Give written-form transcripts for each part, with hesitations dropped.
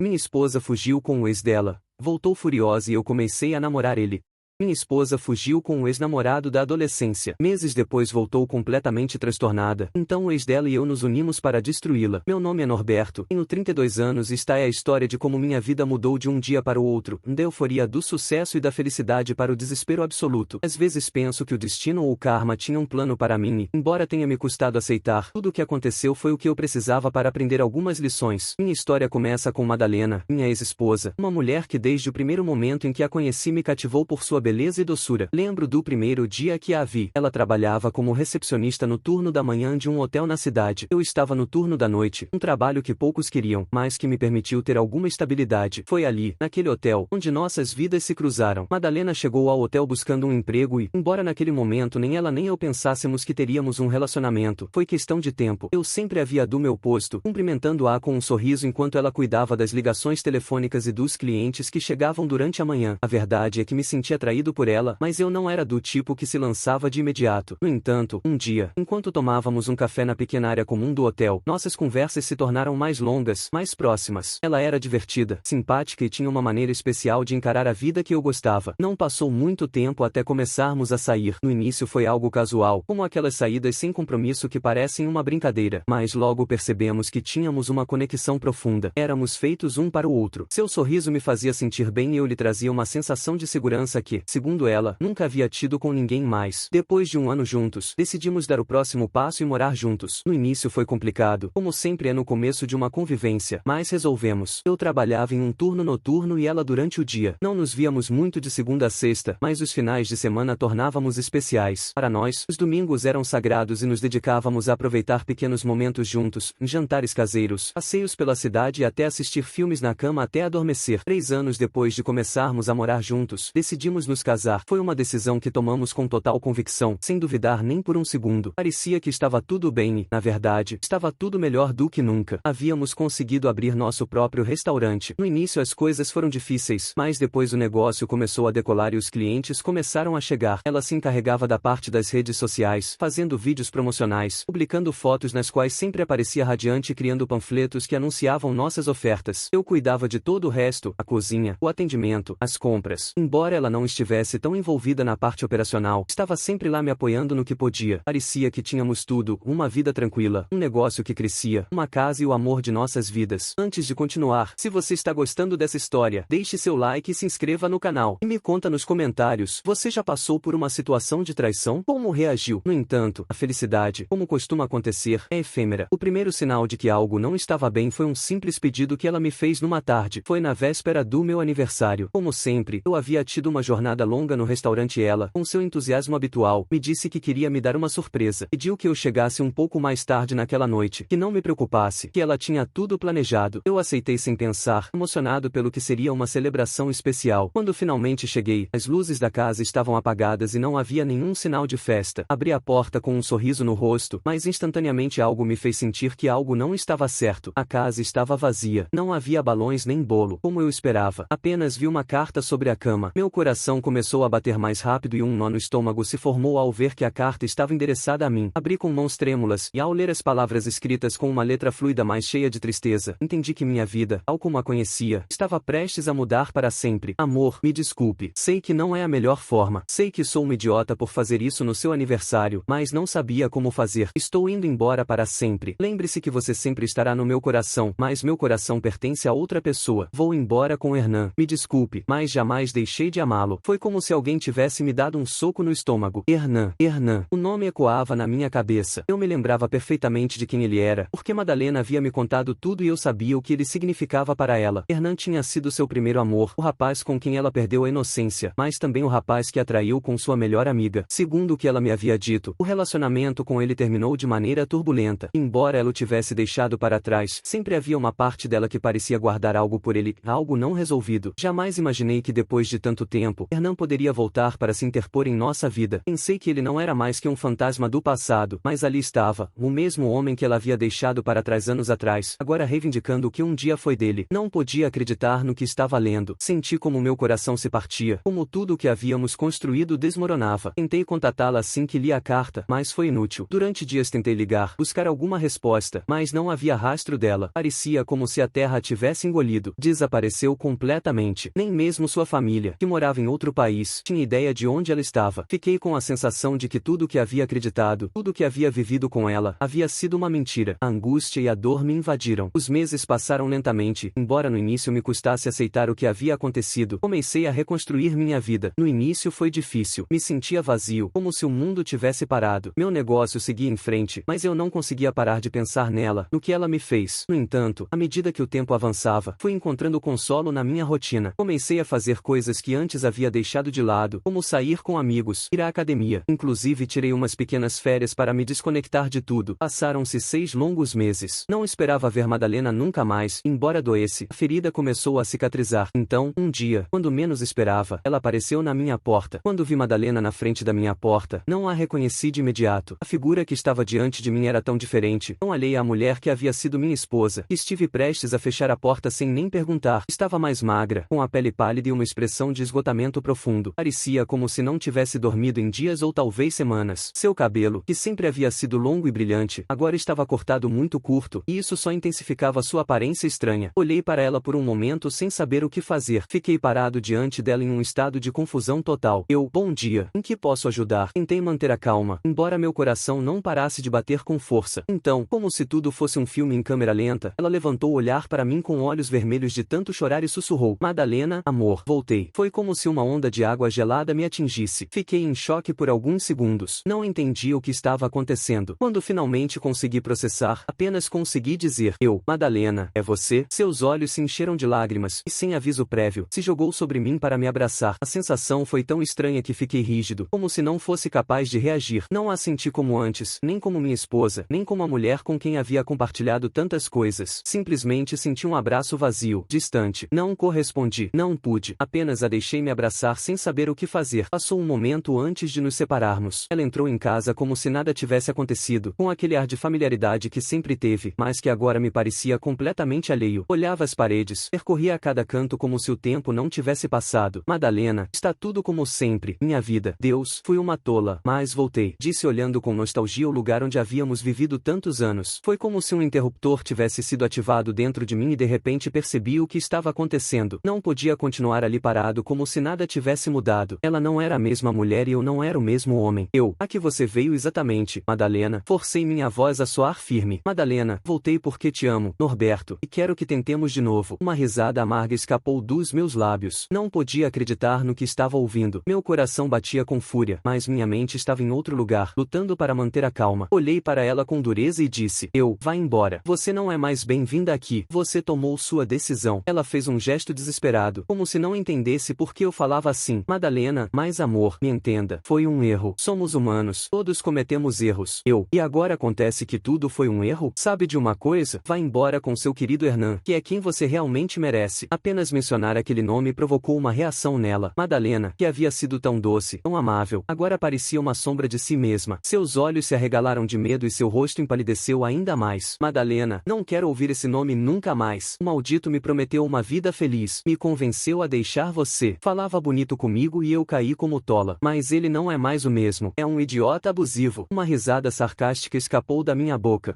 Minha esposa fugiu com o ex dela. Voltou furiosa e eu comecei a namorar ele. Minha esposa fugiu com o ex-namorado da adolescência. Meses depois voltou completamente transtornada. Então o ex dela e eu nos unimos para destruí-la. Meu nome é Norberto. Tenho 32 anos e esta é a história de como minha vida mudou de um dia para o outro. Da euforia do sucesso e da felicidade para o desespero absoluto. Às vezes penso que o destino ou o karma tinham um plano para mim e, embora tenha me custado aceitar, tudo o que aconteceu foi o que eu precisava para aprender algumas lições. Minha história começa com Madalena, minha ex-esposa, uma mulher que desde o primeiro momento em que a conheci me cativou por sua beleza e doçura. Lembro do primeiro dia que a vi. Ela trabalhava como recepcionista no turno da manhã de um hotel na cidade. Eu estava no turno da noite, um trabalho que poucos queriam, mas que me permitiu ter alguma estabilidade. Foi ali, naquele hotel, onde nossas vidas se cruzaram. Madalena chegou ao hotel buscando um emprego e, embora naquele momento nem ela nem eu pensássemos que teríamos um relacionamento, foi questão de tempo. Eu sempre havia do meu posto, cumprimentando-a com um sorriso enquanto ela cuidava das ligações telefônicas e dos clientes que chegavam durante a manhã. A verdade é que me sentia atraído por ela, mas eu não era do tipo que se lançava de imediato. No entanto, um dia, enquanto tomávamos um café na pequena área comum do hotel, nossas conversas se tornaram mais longas, mais próximas. Ela era divertida, simpática e tinha uma maneira especial de encarar a vida que eu gostava. Não passou muito tempo até começarmos a sair. No início foi algo casual, como aquelas saídas sem compromisso que parecem uma brincadeira, mas logo percebemos que tínhamos uma conexão profunda. Éramos feitos um para o outro. Seu sorriso me fazia sentir bem e eu lhe trazia uma sensação de segurança que, segundo ela, nunca havia tido com ninguém mais. Depois de um ano juntos, decidimos dar o próximo passo e morar juntos. No início foi complicado, como sempre é no começo de uma convivência, mas resolvemos. Eu trabalhava em um turno noturno e ela durante o dia. Não nos víamos muito de segunda a sexta, mas os finais de semana tornávamos especiais. Para nós, os domingos eram sagrados e nos dedicávamos a aproveitar pequenos momentos juntos, jantares caseiros, passeios pela cidade e até assistir filmes na cama até adormecer. 3 anos depois de começarmos a morar juntos, decidimos nos casar. Foi uma decisão que tomamos com total convicção, sem duvidar nem por um segundo. Parecia que estava tudo bem e, na verdade, estava tudo melhor do que nunca. Havíamos conseguido abrir nosso próprio restaurante. No início as coisas foram difíceis, mas depois o negócio começou a decolar e os clientes começaram a chegar. Ela se encarregava da parte das redes sociais, fazendo vídeos promocionais, publicando fotos nas quais sempre aparecia radiante e criando panfletos que anunciavam nossas ofertas. Eu cuidava de todo o resto, a cozinha, o atendimento, as compras. Embora ela não estivesse tão envolvida na parte operacional, estava sempre lá me apoiando no que podia. Parecia que tínhamos tudo, uma vida tranquila, um negócio que crescia, uma casa e o amor de nossas vidas. Antes de continuar, se você está gostando dessa história, deixe seu like e se inscreva no canal. E me conta nos comentários, você já passou por uma situação de traição? Como reagiu? No entanto, a felicidade, como costuma acontecer, é efêmera. O primeiro sinal de que algo não estava bem foi um simples pedido que ela me fez numa tarde. Foi na véspera do meu aniversário. Como sempre, eu havia tido uma jornada longa no restaurante e ela, com seu entusiasmo habitual, me disse que queria me dar uma surpresa. Pediu que eu chegasse um pouco mais tarde naquela noite, que não me preocupasse, que ela tinha tudo planejado. Eu aceitei sem pensar, emocionado pelo que seria uma celebração especial. Quando finalmente cheguei, as luzes da casa estavam apagadas e não havia nenhum sinal de festa. Abri a porta com um sorriso no rosto, mas instantaneamente algo me fez sentir que algo não estava certo. A casa estava vazia. Não havia balões nem bolo, como eu esperava. Apenas vi uma carta sobre a cama. Meu coração começou a bater mais rápido e um nó no estômago se formou ao ver que a carta estava endereçada a mim. Abri com mãos trêmulas, e ao ler as palavras escritas com uma letra fluida mais cheia de tristeza, entendi que minha vida, tal como a conhecia, estava prestes a mudar para sempre. Amor, me desculpe. Sei que não é a melhor forma. Sei que sou uma idiota por fazer isso no seu aniversário, mas não sabia como fazer. Estou indo embora para sempre. Lembre-se que você sempre estará no meu coração, mas meu coração pertence a outra pessoa. Vou embora com Hernan. Me desculpe, mas jamais deixei de amá-lo. Foi como se alguém tivesse me dado um soco no estômago. Hernan, Hernan. O nome ecoava na minha cabeça. Eu me lembrava perfeitamente de quem ele era, porque Madalena havia me contado tudo e eu sabia o que ele significava para ela. Hernan tinha sido seu primeiro amor, o rapaz com quem ela perdeu a inocência, mas também o rapaz que a traiu com sua melhor amiga. Segundo o que ela me havia dito, o relacionamento com ele terminou de maneira turbulenta. Embora ela o tivesse deixado para trás, sempre havia uma parte dela que parecia guardar algo por ele, algo não resolvido. Jamais imaginei que depois de tanto tempo, Hernan poderia voltar para se interpor em nossa vida. Pensei que ele não era mais que um fantasma do passado, mas ali estava, o mesmo homem que ela havia deixado para trás anos atrás, agora reivindicando o que um dia foi dele. Não podia acreditar no que estava lendo. Senti como meu coração se partia, como tudo o que havíamos construído desmoronava. Tentei contatá-la assim que li a carta, mas foi inútil. Durante dias tentei ligar, buscar alguma resposta, mas não havia rastro dela. Parecia como se a terra a tivesse engolido. Desapareceu completamente. Nem mesmo sua família, que morava em outro país, tinha ideia de onde ela estava. Fiquei com a sensação de que tudo o que havia acreditado, tudo o que havia vivido com ela, havia sido uma mentira. A angústia e a dor me invadiram. Os meses passaram lentamente, embora no início me custasse aceitar o que havia acontecido. Comecei a reconstruir minha vida. No início foi difícil. Me sentia vazio, como se o mundo tivesse parado. Meu negócio seguia em frente, mas eu não conseguia parar de pensar nela, no que ela me fez. No entanto, à medida que o tempo avançava, fui encontrando consolo na minha rotina. Comecei a fazer coisas que antes havia deixado de lado, como sair com amigos, ir à academia. Inclusive tirei umas pequenas férias para me desconectar de tudo. Passaram-se 6 longos meses. Não esperava ver Madalena nunca mais, embora doesse. A ferida começou a cicatrizar. Então, um dia, quando menos esperava, ela apareceu na minha porta. Quando vi Madalena na frente da minha porta, não a reconheci de imediato. A figura que estava diante de mim era tão diferente, tão alheia à mulher que havia sido minha esposa. Estive prestes a fechar a porta sem nem perguntar. Estava mais magra, com a pele pálida e uma expressão de esgotamento profundo. Parecia como se não tivesse dormido em dias ou talvez semanas. Seu cabelo, que sempre havia sido longo e brilhante, agora estava cortado muito curto, e isso só intensificava sua aparência estranha. Olhei para ela por um momento sem saber o que fazer. Fiquei parado diante dela em um estado de confusão total. Bom dia, em que posso ajudar? Tentei manter a calma, embora meu coração não parasse de bater com força. Então, como se tudo fosse um filme em câmera lenta, ela levantou o olhar para mim com olhos vermelhos de tanto chorar e sussurrou: Madalena, amor. Voltei. Foi como se uma onda de água gelada me atingisse. Fiquei em choque por alguns segundos. Não entendi o que estava acontecendo. Quando finalmente consegui processar, apenas consegui dizer: Madalena, é você? Seus olhos se encheram de lágrimas, e sem aviso prévio, se jogou sobre mim para me abraçar. A sensação foi tão estranha que fiquei rígido, como se não fosse capaz de reagir. Não a senti como antes, nem como minha esposa, nem como a mulher com quem havia compartilhado tantas coisas. Simplesmente senti um abraço vazio, distante. Não correspondi, não pude, apenas a deixei me abraçar sem saber o que fazer. Passou um momento antes de nos separarmos. Ela entrou em casa como se nada tivesse acontecido, com aquele ar de familiaridade que sempre teve, mas que agora me parecia completamente alheio. Olhava as paredes, percorria a cada canto como se o tempo não tivesse passado. Madalena, está tudo como sempre. Minha vida. Deus, fui uma tola, mas voltei. Disse olhando com nostalgia o lugar onde havíamos vivido tantos anos. Foi como se um interruptor tivesse sido ativado dentro de mim e de repente percebi o que estava acontecendo. Não podia continuar ali parado como se nada tivesse mudado. Ela não era a mesma mulher e eu não era o mesmo homem. A que você veio exatamente, Madalena? Forcei minha voz a soar firme. Madalena, voltei porque te amo, Norberto, e quero que tentemos de novo. Uma risada amarga escapou dos meus lábios. Não podia acreditar no que estava ouvindo. Meu coração batia com fúria, mas minha mente estava em outro lugar, lutando para manter a calma. Olhei para ela com dureza e disse: vá embora. Você não é mais bem-vinda aqui. Você tomou sua decisão. Ela fez um gesto desesperado, como se não entendesse por que eu falava assim. Madalena, mais amor, me entenda. Foi um erro. Somos humanos. Todos cometemos erros. E agora acontece que tudo foi um erro? Sabe de uma coisa? Vá embora com seu querido Hernan, que é quem você realmente merece. Apenas mencionar aquele nome provocou uma reação nela. Madalena, que havia sido tão doce, tão amável, agora parecia uma sombra de si mesma. Seus olhos se arregalaram de medo e seu rosto empalideceu ainda mais. Madalena, não quero ouvir esse nome nunca mais. O maldito me prometeu uma vida feliz. Me convenceu a deixar você. Falava bonito comigo e eu caí como tola. Mas ele não é mais o mesmo. É um idiota abusivo. Uma risada sarcástica escapou da minha boca.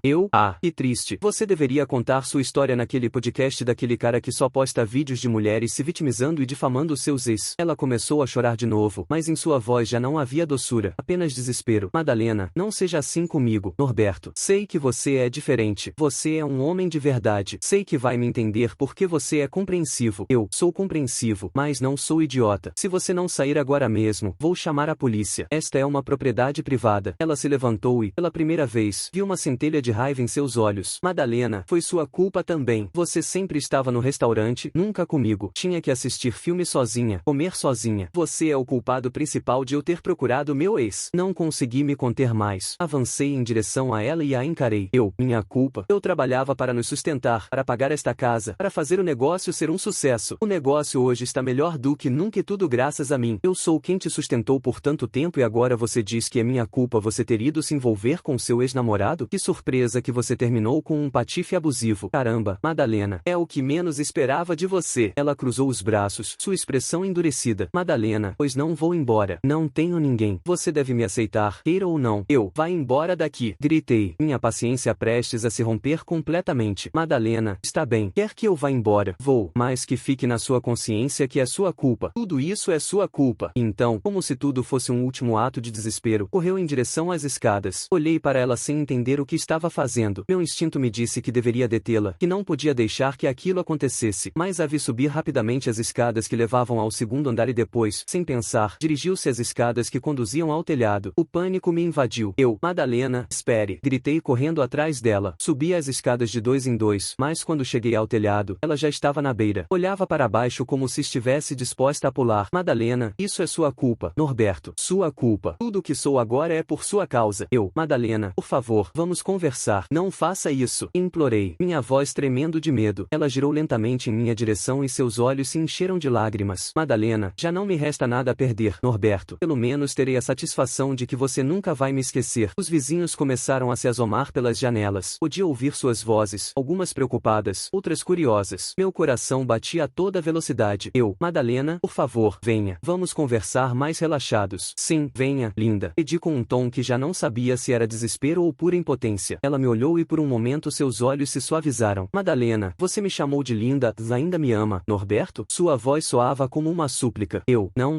Que triste. Você deveria contar sua história naquele podcast daquele cara que só posta vídeos de mulheres se vitimizando e difamando seus ex. Ela começou a chorar de novo, mas em sua voz já não havia doçura, apenas desespero. Madalena, não seja assim comigo, Norberto. Sei que você é diferente. Você é um homem de verdade. Sei que vai me entender porque você é compreensivo. Eu sou compreensivo, mas não sou idiota. Se você não sair agora mesmo, vou chamar a polícia. Esta é uma propriedade privada. Ela se levantou e, pela primeira vez, vi uma centelha de raiva em seus olhos. Madalena, foi sua culpa também. Você sempre estava no restaurante, nunca comigo. Tinha que assistir filme sozinha, comer sozinha. Você é o culpado principal de eu ter procurado meu ex. Não consegui me conter mais. Avancei em direção a ela e a encarei. Minha culpa. Eu trabalhava para nos sustentar, para pagar esta casa, para fazer o negócio ser um sucesso. O negócio hoje está melhor do que nunca e tudo tudo graças a mim. Eu sou quem te sustentou por tanto tempo e agora você diz que é minha culpa você ter ido se envolver com seu ex-namorado? Que surpresa que você terminou com um patife abusivo. Caramba, Madalena, é o que menos esperava de você. Ela cruzou os braços, sua expressão endurecida. Madalena, pois não vou embora. Não tenho ninguém. Você deve me aceitar, queira ou não. Vai embora daqui. Gritei, minha paciência prestes a se romper completamente. Madalena, está bem. Quer que eu vá embora? Vou, mas que fique na sua consciência que é sua culpa. Tudo isso é sua culpa. Então, como se tudo fosse um último ato de desespero, correu em direção às escadas. Olhei para ela sem entender o que estava fazendo. Meu instinto me disse que deveria detê-la, que não podia deixar que aquilo acontecesse, mas a vi subir rapidamente as escadas que levavam ao segundo andar e depois, sem pensar, dirigiu-se às escadas que conduziam ao telhado. O pânico me invadiu. Madalena, espere! Gritei correndo atrás dela. Subi as escadas de 2 em 2, mas quando cheguei ao telhado, ela já estava na beira. Olhava para baixo como se estivesse disposta a pular. Madalena, isso é sua culpa. Norberto, sua culpa. Tudo o que sou agora é por sua causa. Madalena, por favor, vamos conversar. Não faça isso. Implorei, minha voz tremendo de medo. Ela girou lentamente em minha direção e seus olhos se encheram de lágrimas. Madalena, já não me resta nada a perder. Norberto, pelo menos terei a satisfação de que você nunca vai me esquecer. Os vizinhos começaram a se asomar pelas janelas. Podia ouvir suas vozes, algumas preocupadas, outras curiosas. Meu coração batia a toda velocidade. Madalena, por favor, venha. Vamos conversar mais relaxados. Sim, venha, linda. Pedi com um tom que já não sabia se era desespero ou pura impotência. Ela me olhou e por um momento seus olhos se suavizaram. Madalena, você me chamou de linda, ainda me ama. Norberto? Sua voz soava como uma súplica.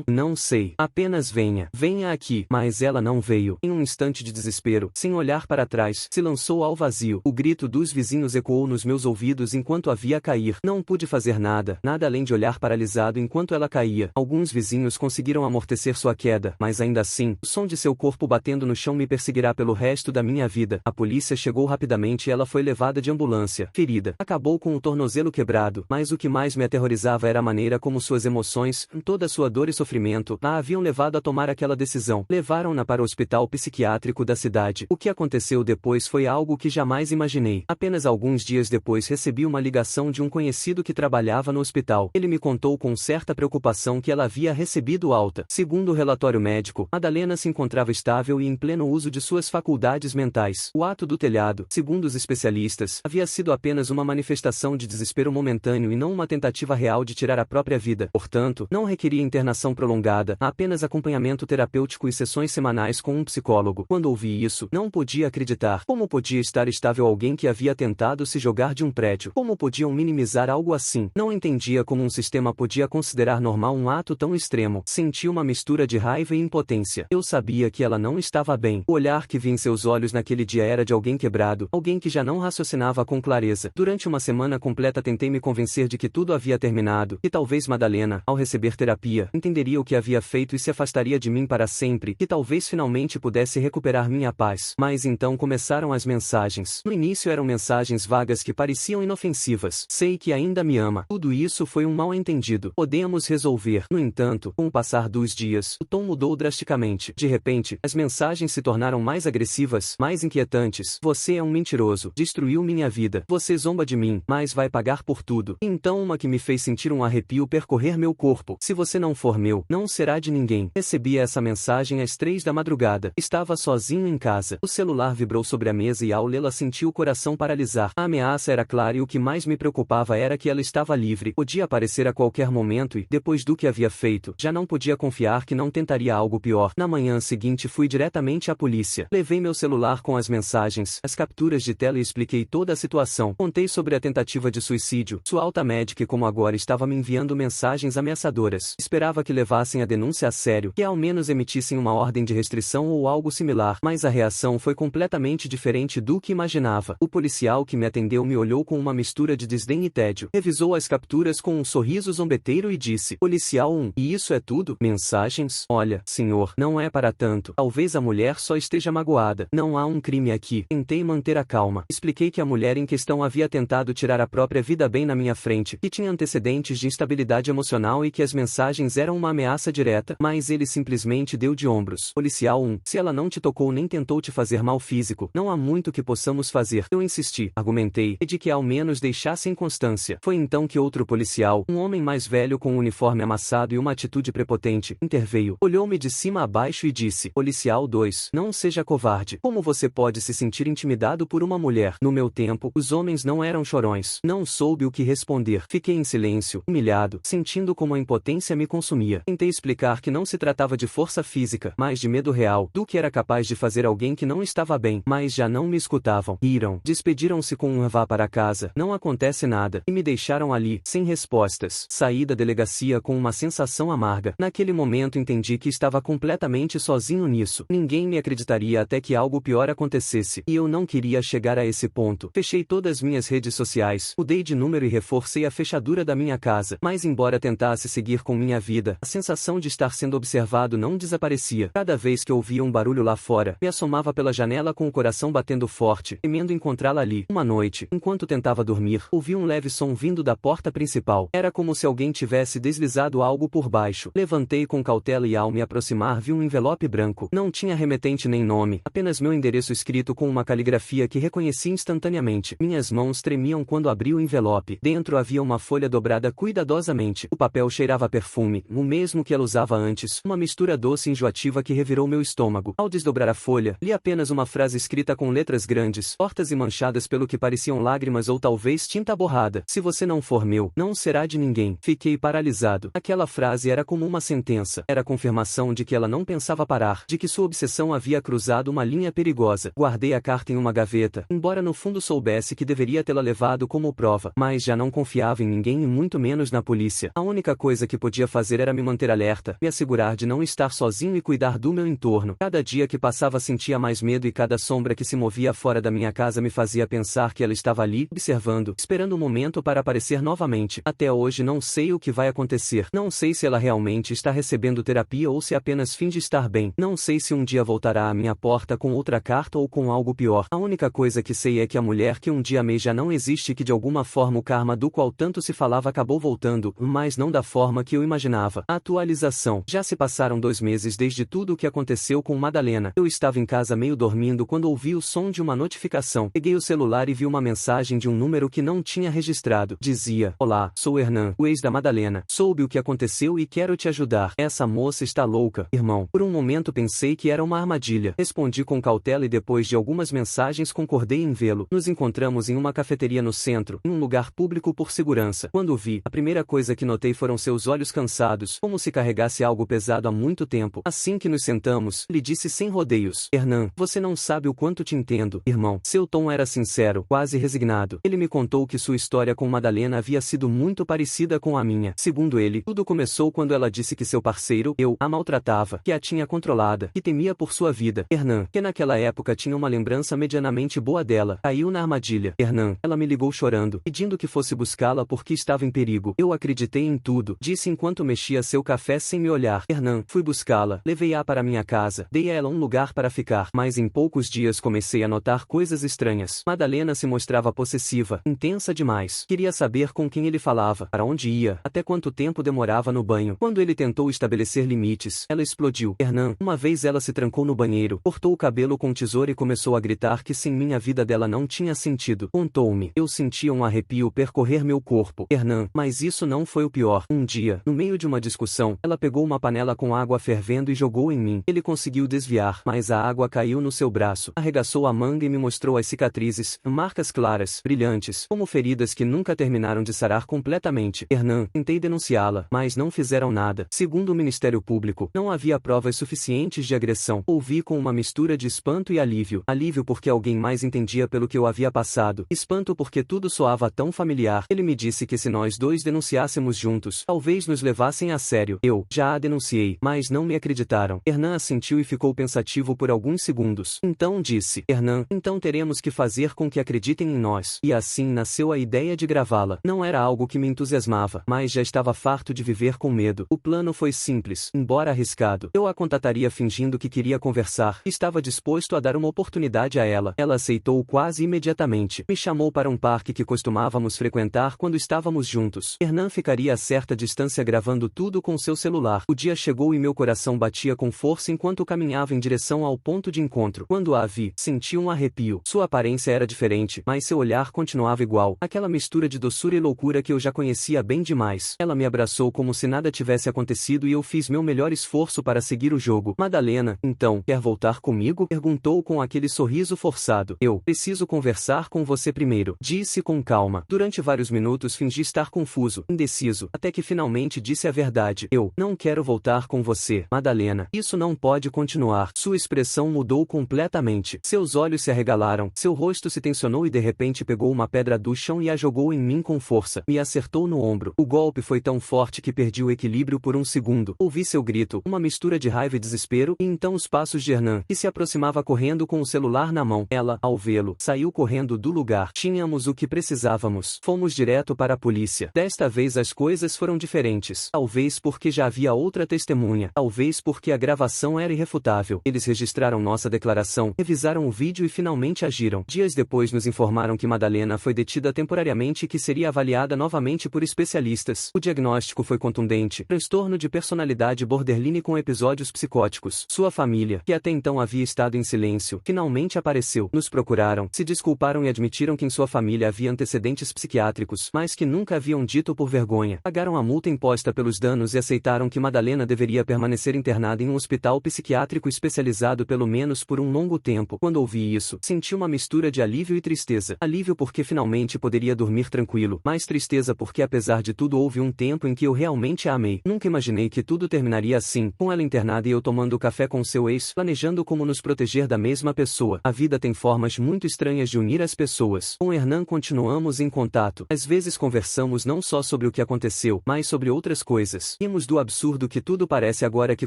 Não sei. Apenas venha. Venha aqui. Mas ela não veio. Em um instante de desespero, sem olhar para trás, se lançou ao vazio. O grito dos vizinhos ecoou nos meus ouvidos enquanto a via cair. Não pude fazer nada além de olhar paralisado enquanto ela caía. Alguns vizinhos conseguiram amortecer sua queda, mas ainda assim, o som de seu corpo batendo no chão me perseguirá pelo resto da minha vida. A polícia chegou rapidamente e ela foi levada de ambulância, ferida. Acabou com o tornozelo quebrado, mas o que mais me aterrorizava era a maneira como suas emoções, toda sua dor e sofrimento, a haviam levado a tomar aquela decisão. Levaram-na para o hospital psiquiátrico da cidade. O que aconteceu depois foi algo que jamais imaginei. Apenas alguns dias depois recebi uma ligação de um conhecido que trabalhava no hospital. Ele me contou com certa preocupação que ela havia recebido alta. Segundo o relatório médico, Madalena se encontrava estável e em pleno uso de suas faculdades mentais. O ato do telhado, segundo os especialistas, havia sido apenas uma manifestação de desespero momentâneo e não uma tentativa real de tirar a própria vida. Portanto, não requeria internação prolongada, apenas acompanhamento terapêutico e sessões semanais com um psicólogo. Quando ouvi isso, não podia acreditar. Como podia estar estável alguém que havia tentado se jogar de um prédio? Como podiam minimizar algo assim? Não entendia como um sistema podia considerar normal um ato tão extremo. Senti uma mistura de raiva e impotência. Eu sabia que ela não estava bem. O olhar que vi em seus olhos naquele dia era de alguém quebrado, alguém que já não raciocinava com clareza. Durante uma semana completa tentei me convencer de que tudo havia terminado, que talvez Madalena, ao receber terapia, entenderia o que havia feito e se afastaria de mim para sempre, que talvez finalmente pudesse recuperar minha paz. Mas então começaram as mensagens. No início eram mensagens vagas que pareciam inofensivas. Sei que ainda me ama. Tudo isso foi um mal-entendido. Podemos resolver. No entanto, com o passar dos dias, o tom mudou drasticamente. De repente, as mensagens se tornaram mais agressivas, mais inquietantes. Você é um mentiroso. Destruiu minha vida. Você zomba de mim, mas vai pagar por tudo. Então uma que me fez sentir um arrepio percorrer meu corpo. Se você não for meu, não será de ninguém. Recebi essa mensagem às 3 da madrugada. Estava sozinho em casa. O celular vibrou sobre a mesa e ao lê-la senti o coração paralisar. A ameaça era clara e o que mais me preocupava era que ela estava livre. Podia aparecer a qualquer momento e, depois do que havia feito, já não podia confiar que não tentaria algo pior. Na manhã seguinte fui diretamente à polícia. Levei meu celular com as mensagens, as capturas de tela e expliquei toda a situação. Contei sobre a tentativa de suicídio, sua alta médica e como agora estava me enviando mensagens ameaçadoras. Esperava que levassem a denúncia a sério, que ao menos emitissem uma ordem de restrição ou algo similar, mas a reação foi completamente diferente do que imaginava. O policial que me atendeu me olhou com uma mistura de desdém e tédio. Revisou as capturas com um sorriso zombeteiro e disse: Policial 1, e isso é tudo? Mensagens? Olha, senhor, não é para tanto. Talvez a mulher só esteja magoada. Não há um crime aqui. Tentei manter a calma. Expliquei que a mulher em questão havia tentado tirar a própria vida bem na minha frente, que tinha antecedentes de instabilidade emocional e que as mensagens eram uma ameaça direta, mas ele simplesmente deu de ombros. Policial 1, se ela não te tocou nem tentou te fazer mal físico, não há muito que possamos fazer. Eu insisti, argumentei, e de que ao menos deixassem constância. Foi então que outro policial, um homem mais velho com um uniforme amassado e uma atitude prepotente. Interveio. Olhou-me de cima a baixo e disse: Policial 2, não seja covarde. Como você pode se sentir intimidado por uma mulher? No meu tempo, os homens não eram chorões. Não soube o que responder. Fiquei em silêncio, humilhado, sentindo como a impotência me consumia. Tentei explicar que não se tratava de força física, mas de medo real, do que era capaz de fazer alguém que não estava bem, mas já não me escutavam. Riram, despediram-se com um vá para casa, não acontece nada, e me deixaram ali, sem respostas. Saí da delegacia com uma sensação amarga. Naquele momento entendi que estava completamente sozinho nisso. Ninguém me acreditaria até que algo pior acontecesse, e eu não queria chegar a esse ponto. Fechei todas minhas redes sociais, mudei de número e reforcei a fechadura da minha casa, mas embora tentasse seguir com minha vida, a sensação de estar sendo observado não desaparecia. Cada vez que ouvia um barulho lá fora, me assomava pela janela com o coração batendo forte, temendo encontrá-la ali. Uma noite, enquanto tentava dormir, ouvi um leve som vindo da porta principal. Era como se alguém tivesse deslizado algo por baixo. Levantei com cautela e ao me aproximar vi um envelope branco. Não tinha remetente nem nome, apenas meu endereço escrito com uma caligrafia que reconheci instantaneamente. Minhas mãos tremiam quando abri o envelope. Dentro havia uma folha dobrada cuidadosamente. O papel cheirava a perfume, o mesmo que ela usava antes, uma mistura doce e enjoativa que revirou meu estômago. Ao desdobrar a folha, li apenas uma frase escrita com letras grandes, tortas e manchadas pelo que pareciam lágrimas ou talvez tinta borrada. Se você não for meu, não será de ninguém. Fiquei paralisado. Aquela frase era como uma sentença. Era a confirmação de que ela não pensava parar, de que sua obsessão havia cruzado uma linha perigosa. Guardei a carta em uma gaveta, embora no fundo soubesse que deveria tê-la levado como prova, mas já não confiava em ninguém e muito menos na polícia. A única coisa que podia fazer era me manter alerta, me assegurar de não estar sozinho e cuidar do meu entorno. Cada dia que passava sentia mais medo e cada sombra que se movia fora da minha casa me fazia pensar que ela estava ali, observando, esperando o momento para aparecer novamente. Até hoje não sei o que vai acontecer. Não sei se ela realmente está recebendo terapia ou se apenas finge estar bem. Não sei se um dia voltará à minha porta com outra carta ou com algo pior. A única coisa que sei é que a mulher que um dia amei já não existe e que de alguma forma o karma do qual tanto se falava acabou voltando, mas não da forma que eu imaginava. Atualização. Já se passaram 2 meses desde tudo o que aconteceu com Madalena. Eu estava em casa meio dormindo quando ouvi o som de uma notificação. Peguei o celular e vi uma mensagem de um número que não tinha registrado. Dizia: Olá, sou Hernan, o ex da Madalena. Soube o que aconteceu e quero te ajudar. Essa moça está louca, irmão. Por um momento pensei que era uma armadilha. Respondi com cautela e depois de algumas mensagens concordei em vê-lo. Nos encontramos em uma cafeteria no centro, em um lugar público por segurança. Quando o vi, a primeira coisa que notei foram seus olhos cansados, como se carregasse algo pesado há muito tempo. Assim que nos sentamos, lhe disse sem rodeios: Hernan, você não sabe o quanto te entendo, irmão. Seu tom era sincero, quase resignado. Ele me contou que sua história com Madalena havia sido muito parecida com a minha. Segundo ele, tudo começou quando ela disse que seu parceiro, eu, a maltratava, que a tinha controlada, que temia por sua vida. Hernan, que naquela época tinha uma lembrança medianamente boa dela, caiu na armadilha. Hernan, ela me ligou chorando, pedindo que fosse buscá-la porque estava em perigo. Eu acreditei em tudo, disse enquanto mexia seu café sem me olhar. Hernan, fui buscá-la, levei-a para minha casa, dei a ela um lugar para ficar, mas em poucos dias comecei a notar coisas estranhas. Madalena se mostrava possessiva, intensa demais. Queria saber com quem ele falava, para onde ia, até quanto tempo demorava no banho. Quando ele tentou estabelecer limites, ela explodiu. Hernan, uma vez ela se trancou no banheiro, cortou o cabelo com tesoura e começou a gritar que sem mim a vida dela não tinha sentido. Contou-me. Eu sentia um arrepio percorrer meu corpo. Hernan, mas isso não foi o pior. Um dia, no meio de uma discussão, ela pegou uma panela com água fervendo e jogou em mim. Ele conseguiu desviar, mas a água caiu no seu braço. Arregaçou a manga e me mostrou as cicatrizes, marcas claras, brilhantes, como feridas que nunca terminaram de sarar completamente. Hernan, tentei denunciá-la, mas não fizeram nada. Segundo o Ministério Público, não havia provas suficientes de agressão. Ouvi com uma mistura de espanto e alívio. Alívio porque alguém mais entendia pelo que eu havia passado. Espanto porque tudo soava tão familiar. Ele me disse que se nós dois denunciássemos juntos, talvez nos levassem a sério. Eu já a denunciei, mas não me acreditaram. Hernan assentiu e ficou pensativo por alguns segundos. Então disse: Hernan, então teremos que fazer com que acreditem em nós. E assim nasceu a ideia de gravá-la. Não era algo que me entusiasmava, mas já estava farto de viver com medo. O plano foi simples, embora arriscado. Eu a contataria fingindo que queria conversar. Estava disposto a dar uma oportunidade a ela. Ela aceitou quase imediatamente. Me chamou para um parque que costumávamos frequentar quando estávamos juntos. Hernan ficaria a certa distância gravando tudo com seu celular. O dia chegou e meu coração batia com força enquanto caminhava em direção ao ponto de encontro. Quando a vi, senti um arrepio. Sua aparência era diferente, mas seu olhar continuava igual. Aquela mistura de doçura e loucura que eu já conhecia bem demais. Ela me abraçou passou como se nada tivesse acontecido e eu fiz meu melhor esforço para seguir o jogo. Madalena, então, quer voltar comigo? Perguntou com aquele sorriso forçado. Eu preciso conversar com você primeiro, disse com calma. Durante vários minutos fingi estar confuso, indeciso, até que finalmente disse a verdade. Eu não quero voltar com você, Madalena. Isso não pode continuar. Sua expressão mudou completamente. Seus olhos se arregalaram, seu rosto se tensionou e de repente pegou uma pedra do chão e a jogou em mim com força. Me acertou no ombro. O golpe foi tão forte que perdi o equilíbrio por um segundo. Ouvi seu grito, uma mistura de raiva e desespero, e então os passos de Hernan, que se aproximava correndo com o celular na mão. Ela, ao vê-lo, saiu correndo do lugar. Tínhamos o que precisávamos. Fomos direto para a polícia. Desta vez as coisas foram diferentes. Talvez porque já havia outra testemunha. Talvez porque a gravação era irrefutável. Eles registraram nossa declaração, revisaram o vídeo e finalmente agiram. Dias depois nos informaram que Madalena foi detida temporariamente e que seria avaliada novamente por especialistas. O diagnóstico foi contundente: transtorno de personalidade borderline com episódios psicóticos. Sua família, que até então havia estado em silêncio, finalmente apareceu. Nos procuraram, se desculparam e admitiram que em sua família havia antecedentes psiquiátricos, mas que nunca haviam dito por vergonha. Pagaram a multa imposta pelos danos e aceitaram que Madalena deveria permanecer internada em um hospital psiquiátrico especializado pelo menos por um longo tempo. Quando ouvi isso, senti uma mistura de alívio e tristeza. Alívio porque finalmente poderia dormir tranquilo, mas tristeza porque apesar de tudo houve um tempo em que eu realmente a amei. Nunca imaginei que tudo terminaria assim, com ela internada e eu tomando café com seu ex, planejando como nos proteger da mesma pessoa. A vida tem formas muito estranhas de unir as pessoas. Com Hernan continuamos em contato. Às vezes conversamos não só sobre o que aconteceu, mas sobre outras coisas. Rimos do absurdo que tudo parece agora que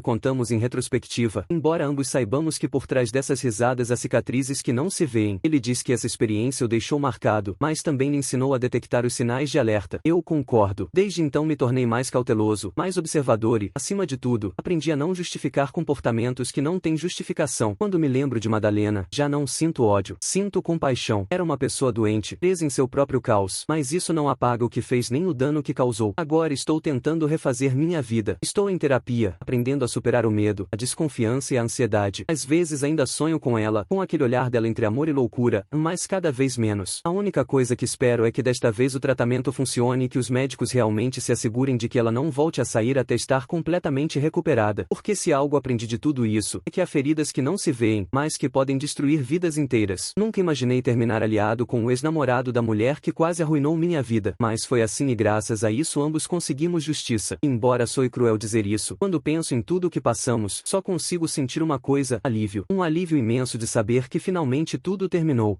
contamos em retrospectiva, embora ambos saibamos que por trás dessas risadas há cicatrizes que não se veem. Ele diz que essa experiência o deixou marcado, mas também lhe ensinou a detectar os sinais de alerta. Eu concordo. Desde então me tornei mais cauteloso, mais observador e, acima de tudo, aprendi a não justificar comportamentos que não têm justificação. Quando me lembro de Madalena, já não sinto ódio, sinto compaixão. Era uma pessoa doente, presa em seu próprio caos, mas isso não apaga o que fez nem o dano que causou. Agora estou tentando refazer minha vida. Estou em terapia, aprendendo a superar o medo, a desconfiança e a ansiedade. Às vezes ainda sonho com ela, com aquele olhar dela entre amor e loucura, mas cada vez menos. A única coisa que espero é que desta vez o tratamento funcione e que os médicos realmente se assegurem de que ela não volte a sair até estar completamente recuperada. Porque se algo aprendi de tudo isso, é que há feridas que não se veem, mas que podem destruir vidas inteiras. Nunca imaginei terminar aliado com o ex-namorado da mulher que quase arruinou minha vida, mas foi assim e graças a isso ambos conseguimos justiça. Embora soe cruel dizer isso, quando penso em tudo o que passamos, só consigo sentir uma coisa: alívio. Um alívio imenso de saber que finalmente tudo terminou.